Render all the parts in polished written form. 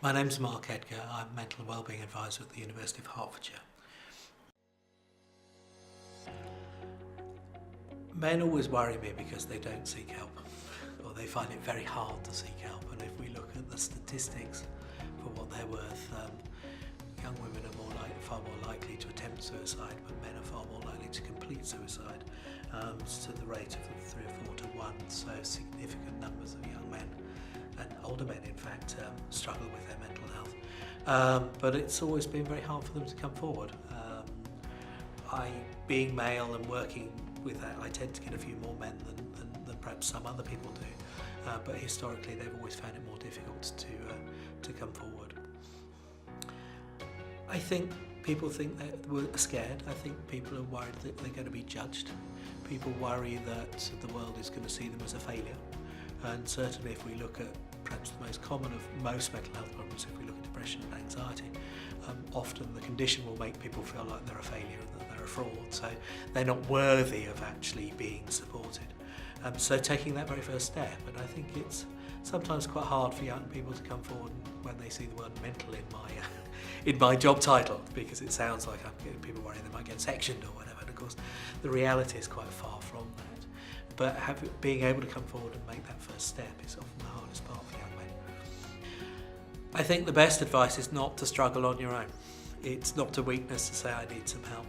My name's Mark Edgar. I'm Mental Wellbeing Advisor at the University of Hertfordshire. Men always worry me because they don't seek help, or they find it very hard to seek help. And if we look at the statistics for what they're worth, young women are far more likely to attempt suicide, but men are far more likely to complete suicide, to the rate of 3 or 4 to 1. So significant numbers of young men and older men, in fact, struggle with their mental health. But it's always been very hard for them to come forward. Being male and working with that, I tend to get a few more men than perhaps some other people do. But historically, they've always found it more difficult to come forward. I think people think that we're scared. I think people are worried that they're going to be judged. People worry that the world is going to see them as a failure. And certainly if we look at perhaps the most common of most mental health problems, if we look at depression and anxiety, often the condition will make people feel like they're a failure and that they're a fraud, so they're not worthy of actually being supported. So taking that very first step, and I think it's sometimes quite hard for young people to come forward when they see the word mental in my job title, because it sounds like I'm getting people worrying they might get sectioned or whatever, and of course the reality is quite far from that. But being able to come forward and make that first step is often the hardest part for young men. I think the best advice is not to struggle on your own. It's not a weakness to say I need some help.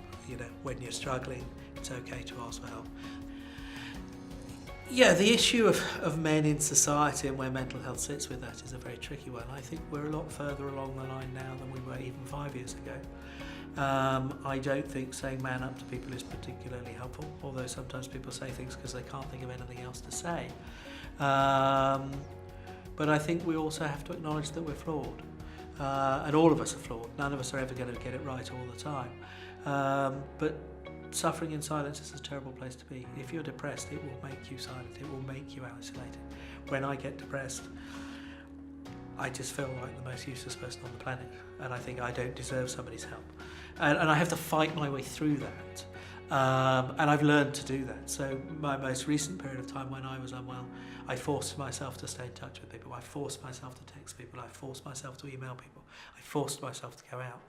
When you're struggling, it's okay to ask for help. Yeah, the issue of men in society and where mental health sits with that is a very tricky one. I think we're a lot further along the line now than we were even 5 years ago. I don't think saying man up to people is particularly helpful, although sometimes people say things because they can't think of anything else to say. But I think we also have to acknowledge that we're flawed. And all of us are flawed. None of us are ever going to get it right all the time. But suffering in silence is a terrible place to be. If you're depressed, it will make you silent. It will make you isolated. When I get depressed, I just feel like the most useless person on the planet, and I think I don't deserve somebody's help. And I have to fight my way through that. And I've learned to do that. So my most recent period of time when I was unwell, I forced myself to stay in touch with people. I forced myself to text people. I forced myself to email people. I forced myself to go out.